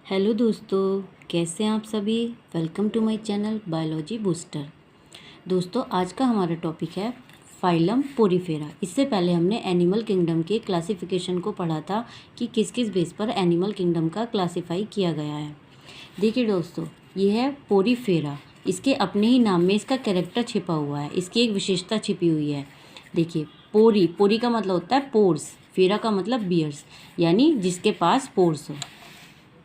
Hello दोस्तों, कैसे हैं आप सभी। Welcome to my channel biology booster. दोस्तों, आज का हमारा टॉपिक है फाइलम पोरीफेरा। इससे पहले हमने एनिमल किंगडम के क्लासिफिकेशन को पढ़ा था कि किस किस बेस पर एनिमल किंगडम का क्लासीफाई किया गया है। देखिए दोस्तों, ये है पोरीफेरा। इसके अपने ही नाम में इसका कैरेक्टर छिपा हुआ है, इसकी एक विशेषता छिपी हुई है। देखिए, पोरी पोरी का मतलब होता है पोर्स, फेरा का मतलब बियर्स, यानी जिसके पास पोर्स हो।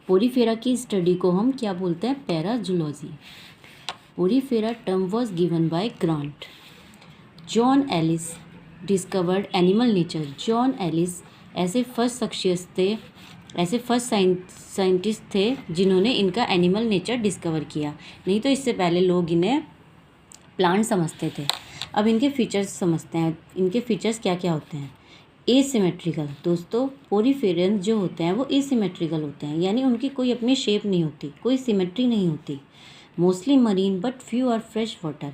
पोरीफेरा की स्टडी को हम क्या बोलते हैं? Parazoology. Porifera term was given by Grant. John Ellis discovered animal nature. John Ellis ऐसे फर्स्ट साइंटिस्ट थे जिन्होंने इनका एनिमल नेचर डिस्कवर किया। नहीं तो इससे पहले लोग इन्हें प्लांट समझते थे। अब इनके फीचर्स समझते हैं। इनके फीचर्स क्या क्या होते हैं? एसिमेट्रिकल। दोस्तों, पोरीफेरेंस जो होते हैं वो एसिमेट्रिकल होते हैं, यानी उनकी कोई अपनी शेप नहीं होती, कोई सिमेट्री नहीं होती। Mostly marine but few are fresh water.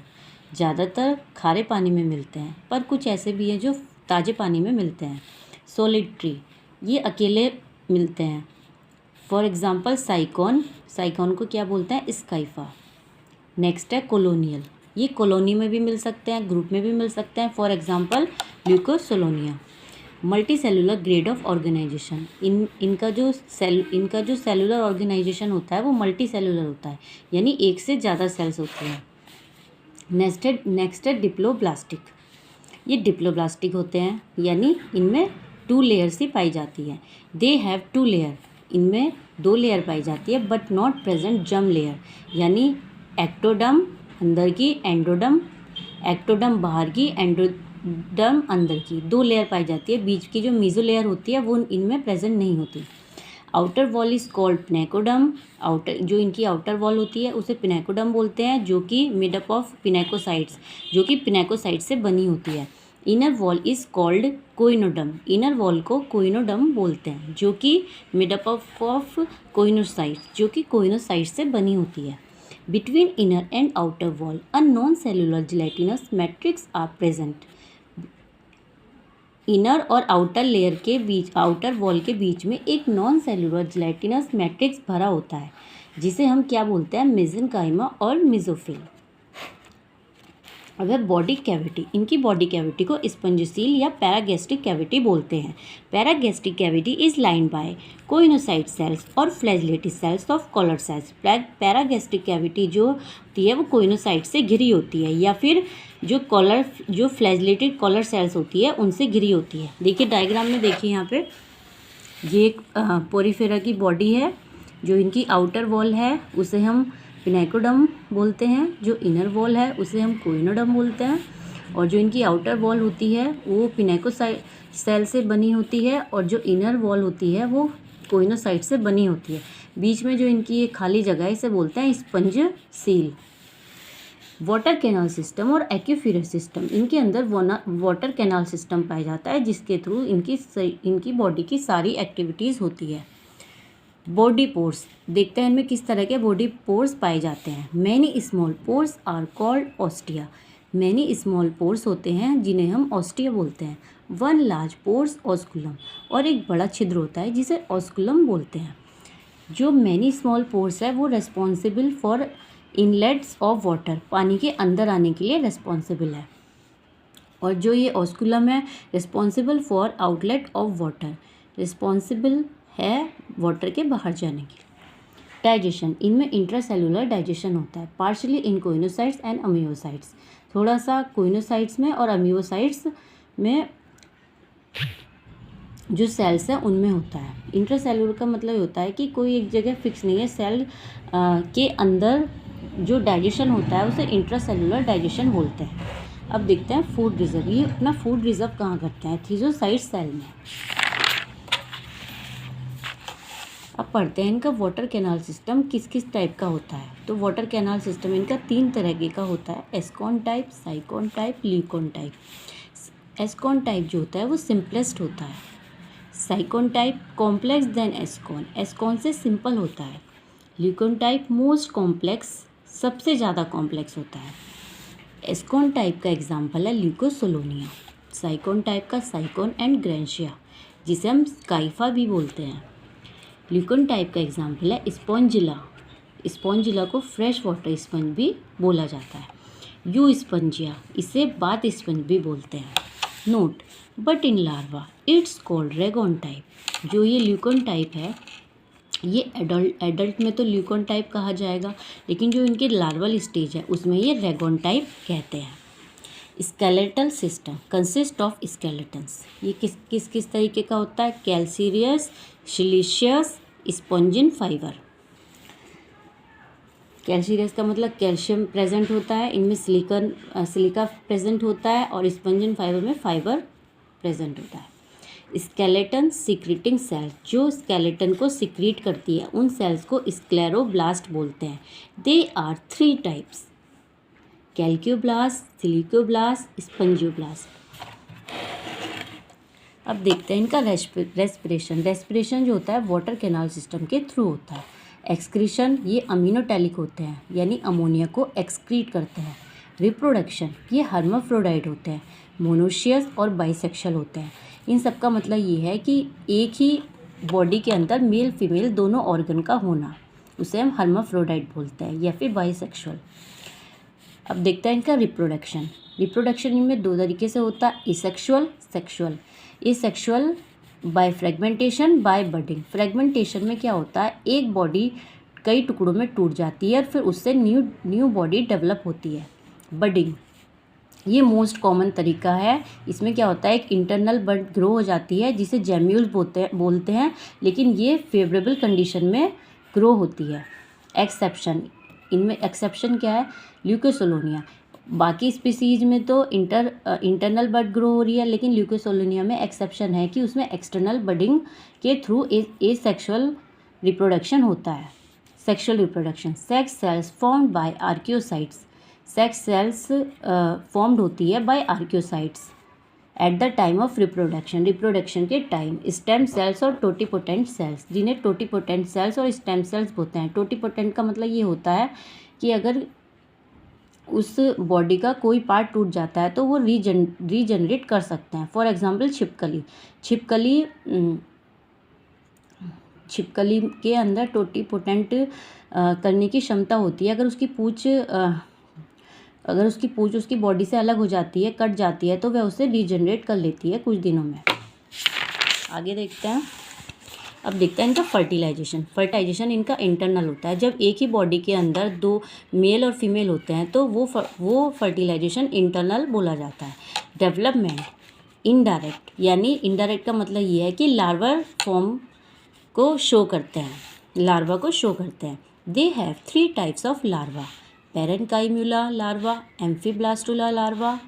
ज़्यादातर खारे पानी में मिलते हैं, पर कुछ ऐसे भी हैं जो ताज़े पानी में मिलते हैं। सोलिटरी, ये अकेले मिलते हैं। For example साइकॉन। साइकॉन को क्या बोलते हैं? स्काइफा। नेक्स्ट है कोलोनियल। ये कॉलोनी में भी मिल सकते हैं, ग्रुप में भी मिल सकते हैं। For example Leucosolenia. Multi cellular grade of organisation. इनका जो सेलुलर ऑर्गेनाइजेशन होता है वो मल्टी सेलुलर होता है, यानी एक से ज़्यादा सेल्स होते हैं। नेक्स्ट है डिप्लोब्लास्टिक। ये डिप्लोब्लास्टिक होते हैं, यानी इनमें 2 लेयर्स ही पाई जाती है। They have 2 layer. इनमें 2 लेयर पाई जाती है, but not present germ layer, यानी एक्टोडर्म अंदर की, एंडोडर्म, एक्टोडर्म बाहर की, एंडोडर्म अंदर की। 2 लेयर पाई जाती है। बीच की जो मीजो लेयर होती है वो इनमें प्रेजेंट नहीं होती। Outer wall is called pinacoderm. जो इनकी आउटर वॉल होती है उसे पिनेकोडर्म बोलते हैं, जो कि मेड अप ऑफ पिनेकोसाइट्स, जो कि पिनेकोसाइट से बनी होती है। Inner wall is called choanoderm. Inner wall को कोइनोडर्म बोलते हैं, जो कि मेड अप ऑफ कोइनोसाइट्स, जो कि कोइनोसाइट से बनी होती है। Between inner and outer wall, a non-cellular gelatinous matrix are present. Inner और आउटर लेयर के बीच, आउटर वॉल के बीच में एक नॉन सेलुलर जिलेटिनस मैट्रिक्स भरा होता है, जिसे हम क्या बोलते हैं? मेसेनकाइमा और मेसोफिल। अब है बॉडी कैविटी। इनकी बॉडी कैविटी को स्पंजसील या पैरागैस्ट्रिक कैविटी बोलते हैं। Paragastric cavity is lined by choanocyte cells और flagellated cells of collar cells. Paragastric cavity जो होती है वो कोइनोसाइट से घिरी होती है, या फिर जो फ्लैजिलेटेड कॉलर सेल्स होती है उनसे घिरी होती है। देखिए डायग्राम में, देखिए यहाँ पे ये एक पोरीफेरा की बॉडी है। जो इनकी आउटर वॉल है उसे हम पिनेकोडर्म बोलते हैं, जो इनर वॉल है उसे हम कोइनोडर्म बोलते हैं, और जो इनकी आउटर वॉल होती है वो पिनेकोसाइट सेल से बनी होती है, और जो इनर वॉल होती है वो कोइनोसाइट से बनी होती है। बीच में जो इनकी ये खाली जगह है इसे बोलते हैं sponge seal. Water canal system और एक्यूफेरस सिस्टम। इनके अंदर वाटर कैनाल सिस्टम पाया जाता है, जिसके थ्रू इनकी बॉडी की सारी एक्टिविटीज़ होती है। बॉडी पोर्स, देखते हैं इनमें किस तरह के बॉडी पोर्स पाए जाते हैं। Many small pores are called ostia. Many small pores होते हैं जिन्हें हम ऑस्टिया बोलते हैं। 1 लार्ज पोर्स ऑस्कुलम, और एक बड़ा छिद्र होता है जिसे ऑस्कुलम बोलते हैं। जो मैनी स्मॉल पोर्स है वो responsible for inlets of water, पानी के अंदर आने के लिए रेस्पॉन्सिबल है। और जो ये ऑस्कुलम है responsible for outlet of water, responsible है वाटर के बाहर जाने के लिए। डाइजेशन, इनमें इंट्रासेलुलर डाइजेशन होता है, पार्शली इन कोइनोसाइट्स एंड अमीओसाइट्स। थोड़ा सा कोइनोसाइट्स में और अमीओसाइट्स में जो सेल्स हैं उनमें होता है। इंट्रासेलुलर का मतलब होता है कि कोई एक जगह फिक्स नहीं है, सेल के अंदर जो डाइजेशन होता है उसे इंट्रासेलुलर डाइजेशन बोलते हैं। अब देखते हैं फूड रिजर्व। ये अपना फूड रिजर्व कहाँ करते हैं? थीजोसाइट सेल में। अब पढ़ते हैं इनका वाटर कैनाल सिस्टम किस किस टाइप का होता है। तो वाटर कैनाल सिस्टम इनका 3 तरह का होता है: ascon type, sycon type, leucon type. Ascon type जो होता है वो सिंपलेस्ट होता है। Sycon type complex than ascon, ascon से सिंपल होता है। ल्यूकॉन टाइप मोस्ट कॉम्प्लेक्स, सबसे ज़्यादा कॉम्प्लेक्स होता है। एस्कॉन टाइप का एग्जाम्पल है ल्यूकोसोलोनिया। साइकॉन टाइप का साइकॉन एंड ग्रेंशिया, जिसे हम स्काइफा भी बोलते हैं। ल्यूकन टाइप का एग्जाम्पल है स्पॉन्जिला। स्पॉन्जिला को फ्रेश वाटर स्पंज भी बोला जाता है। यू स्पंजिया, इसे बाथ स्पंज भी बोलते हैं। Note, but in larva it's called rhagon type. जो ये ल्यूकन टाइप है, ये एडल्ट में तो ल्यूकन टाइप कहा जाएगा, लेकिन जो इनके लार्वल स्टेज है उसमें ये रेगोन टाइप कहते हैं। Skeletal system consist of skeletons. ये किस किस तरीके का होता है? Calcareous, siliceous, spongin fibre. Calcareous का मतलब कैल्शियम प्रेजेंट होता है, इनमें सिलिका प्रेजेंट होता है, और स्पंजिन फाइबर में फाइबर प्रेजेंट होता है। स्केलेटन सिक्रीटिंग सेल, जो स्केलेटन को सिक्रीट करती है उन सेल्स को स्क्लेरोब्लास्ट बोलते हैं। They are 3 types, calcoblast, silicoblast, spongioblast. अब देखते हैं इनका रेस्पिरेशन जो होता है वाटर कैनाल सिस्टम के थ्रू होता है। एक्सक्रीशन, ये अमीनोटैलिक होते हैं, यानी अमोनिया को एक्सक्रीट करते हैं। रिप्रोडक्शन, ये हर्माफ्रोडाइट होते हैं, मोनोशियस और बाइसेक्शुअल होते हैं। इन सब का मतलब ये है कि एक ही बॉडी के अंदर मेल फीमेल दोनों ऑर्गन का होना, उसे हम हर्माफ्रोडाइट बोलते हैं, या फिर बाइसेक्शुअल। अब देखते हैं इनका रिप्रोडक्शन इनमें 2 तरीके से होता है, asexual, sexual. Asexual by fragmentation, by budding. Fragmentation में क्या होता है, एक बॉडी कई टुकड़ों में टूट जाती है और फिर उससे न्यू बॉडी डेवलप होती है। बडिंग, ये मोस्ट कॉमन तरीका है। इसमें क्या होता है, एक इंटरनल बड ग्रो हो जाती है जिसे जेम्यूल बोलते हैं, लेकिन ये फेवरेबल कंडीशन में ग्रो होती है। एक्सेप्शन, इनमें एक्सेप्शन क्या है, ल्यूकोसोलोनिया। बाकी स्पीसीज में तो इंटरनल बड ग्रो हो रही है, लेकिन ल्यूकोसोलोनिया में एक्सेप्शन है कि उसमें एक्सटर्नल बडिंग के थ्रू एसेक्सुअल रिप्रोडक्शन होता है। Sexual reproduction, sex cells formed by archaeocytes. Sex cells formed होती है by archaeocytes at the time of reproduction के टाइम। स्टेम सेल्स और टोटिपोटेंट सेल्स, जिन्हें टोटिपोटेंट सेल्स और स्टेम सेल्स बोलते हैं। टोटिपोटेंट का मतलब ये होता है कि अगर उस बॉडी का कोई पार्ट टूट जाता है तो वो रीजनरेट कर सकते हैं। फॉर एग्जांपल छिपकली के अंदर टोटिपोटेंट करने की क्षमता होती है। अगर उसकी पूंछ उसकी बॉडी से अलग हो जाती है, कट जाती है, तो वह उसे रीजनरेट कर लेती है कुछ दिनों में। आगे देखते हैं। अब देखते हैं इनका फर्टिलाइजेशन इनका इंटरनल होता है। जब एक ही बॉडी के अंदर 2 मेल और फीमेल होते हैं तो वो फर्टिलाइजेशन इंटरनल बोला जाता है। डेवलपमेंट इनडायरेक्ट, यानी इनडायरेक्ट का मतलब ये है कि लार्वा को शो करते हैं। They have 3 types of larva, parenchymula larva, amphiblastula larva,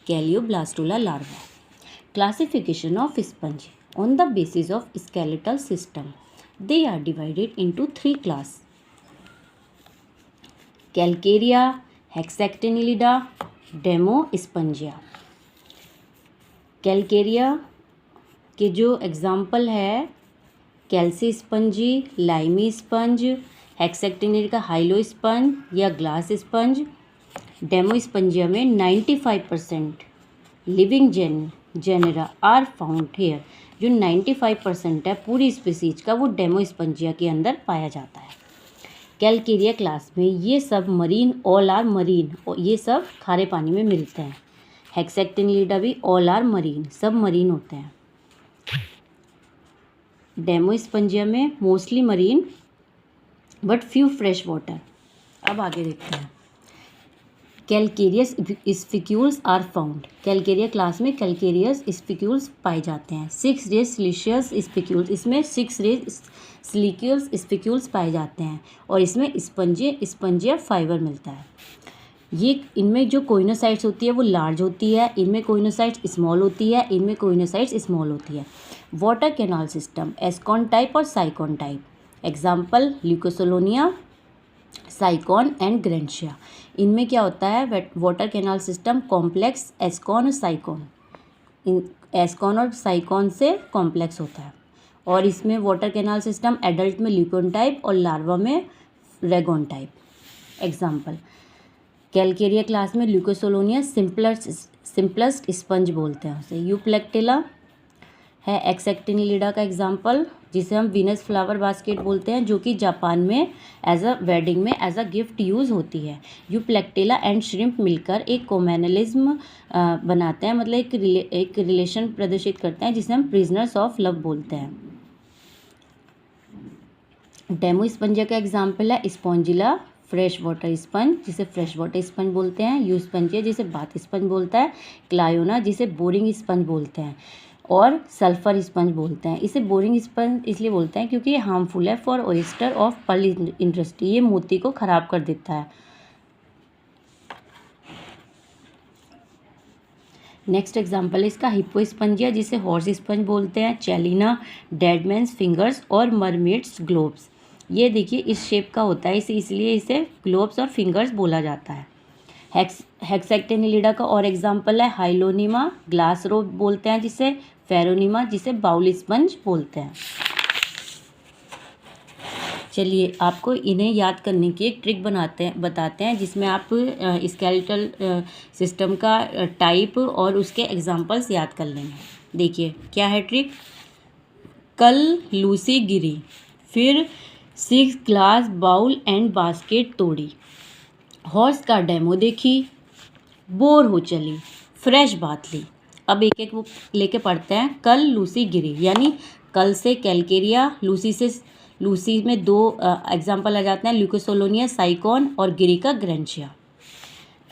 coeloblastula larva. Classification of sponge on the basis of skeletal system. They are divided into 3 class: Calcarea, Hexactinellida, Demospongia. Calcarea के जो example है, कैल्सी spongy, लाइमी sponge, hexactinellida का hyalo sponge या glass sponge. Demospongiae में 95% living genera are found here. जो 95% है पूरी species का, वो डेमोस्पंजिया के अंदर पाया जाता है। कैल्केरिया क्लास में ये सब मरीन, ऑल आर मरीन, और ये सब खारे पानी में मिलते हैं। हेक्सेक्टिनेलिडा भी ऑल आर मरीन, सब मरीन होते हैं। डेमोस्पंजिया में mostly marine but few fresh water. अब आगे देखते हैं। Calcareous spicules are found. Calcarea class में कैल्केरियस स्पिक्यूल्स पाए जाते हैं। 6 रेज सिलिशियस स्पिक्यूल्स, इसमें 6 रेज सिलिशियस स्पिक्यूल्स पाए जाते हैं, और इसमें स्पंजिया फाइबर मिलता है। ये इनमें जो कोइनोसाइट्स होती है वो लार्ज होती है, इनमें कोइनोसाइट्स स्मॉल होती है, इनमें कोइनोसाइट्स स्मॉल होती है। Water canal system ascon type और sycon type. Example Leucosolenia, sycon and Grantia. इनमें क्या होता है, water canal system complex ascon और साइकॉन, एस्कॉन और साइकॉन से कॉम्प्लेक्स होता है। और इसमें वाटर कैनाल सिस्टम एडल्ट में ल्यूकोन टाइप और लार्वा में रेगोन टाइप। एग्जाम्पल, कैल्केरिया क्लास में ल्यूकोसोलोनिया सिंपलेस्ट स्पंज बोलते हैं उसे, यूप्लेक्टिला है एक्सेक्टिनिलिडा का एग्जाम्पल, जिसे हम वीनस फ्लावर बास्केट बोलते हैं, जो कि जापान में एज अ वेडिंग में एज अ गिफ्ट यूज़ होती है। यूप्लेक्टिला एंड श्रिम्प मिलकर एक कोमेनलिज्म बनाते हैं, मतलब एक रिलेशन प्रदर्शित करते हैं, जिसे हम प्रिजनर्स ऑफ लव बोलते हैं। डेमो स्पंजिया का एग्जाम्पल है स्पॉन्जिला फ्रेश वाटर स्पंज, जिसे फ्रेश वाटर स्पंज बोलते हैं। यू स्पंजिया, जिसे बाथ स्पंज बोलता है। क्लायोना, जिसे बोरिंग स्पंज बोलते हैं। और सल्फर स्पंज बोलते हैं। इसे बोरिंग स्पंज इसलिए बोलते हैं क्योंकि ये हार्मफुल है for oyster of pearl industry, ये मोती को खराब कर देता है। नेक्स्ट एग्जाम्पल है इसका हिप्पो स्पंजिया, जिसे हॉर्स स्पंज बोलते हैं। चैलिना, डेडमैन्स फिंगर्स और मरमेड्स ग्लोब्स, ये देखिए इस शेप का होता है, इसलिए इसे ग्लोब्स और फिंगर्स बोला जाता है। हेक्सेक्टिनिलिडा का और एग्जाम्पल है हाइलोनिमा, ग्लास रोब बोलते हैं जिसे। फेरोनिमा, जिसे बाउल स्पंज बोलते हैं। चलिए आपको इन्हें याद करने की एक ट्रिक बताते हैं, जिसमें आप स्केलेटल सिस्टम का टाइप और उसके एग्जांपल्स याद कर लेंगे। देखिए क्या है ट्रिक। कल लूसी गिरी, फिर 6 ग्लास बाउल एंड बास्केट तोड़ी, हॉर्स का डेमो देखी, बोर हो चली, फ्रेश बात ली। अब एक एक वो लेके पढ़ते हैं। कल लूसी गिरी, यानी कल से कैलकेरिया, लूसी में 2 एग्जाम्पल आ जाते हैं, ल्यूकोसोलोनिया साइकॉन और गिरी का ग्रेंशिया।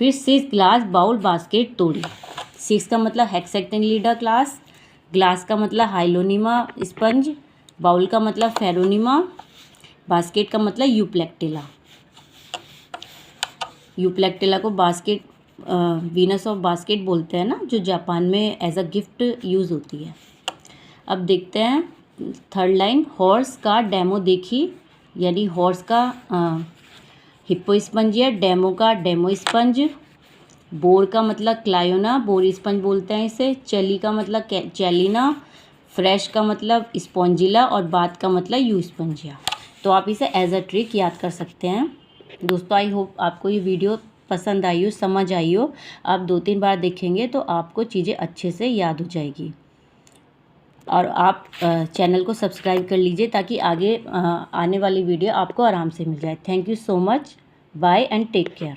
फिर 6 ग्लास बाउल बास्केट तोड़ी। 6 का मतलब हेक्सेक्टिनिलिडा क्लास, ग्लास का मतलब हाइलोनिमा स्पंज, बाउल का मतलब फेरोनिमा, बास्केट का मतलब यूप्लेक्टिला को बास्केट वीनस ऑफ बास्केट बोलते हैं ना, जो जापान में एज अ गिफ्ट यूज़ होती है। अब देखते हैं थर्ड लाइन। हॉर्स का डेमो देखी, यानी हॉर्स का हिप्पो स्पंजिया, डेमो का डेमो स्पंज। बोर का मतलब क्लायोना, बोर स्पंज बोलते हैं इसे। चली का मतलब चैलिना, फ्रेश का मतलब स्पॉन्जिला और बात का मतलब यू स्पंजिया। तो आप इसे एज अ ट्रिक याद कर सकते हैं। दोस्तों आई होप आपको ये वीडियो पसंद आई हो, समझ आई हो। आप 2-3 बार देखेंगे तो आपको चीज़ें अच्छे से याद हो जाएगी। और आप चैनल को सब्सक्राइब कर लीजिए ताकि आगे आने वाली वीडियो आपको आराम से मिल जाए। Thank you so much, bye and take care.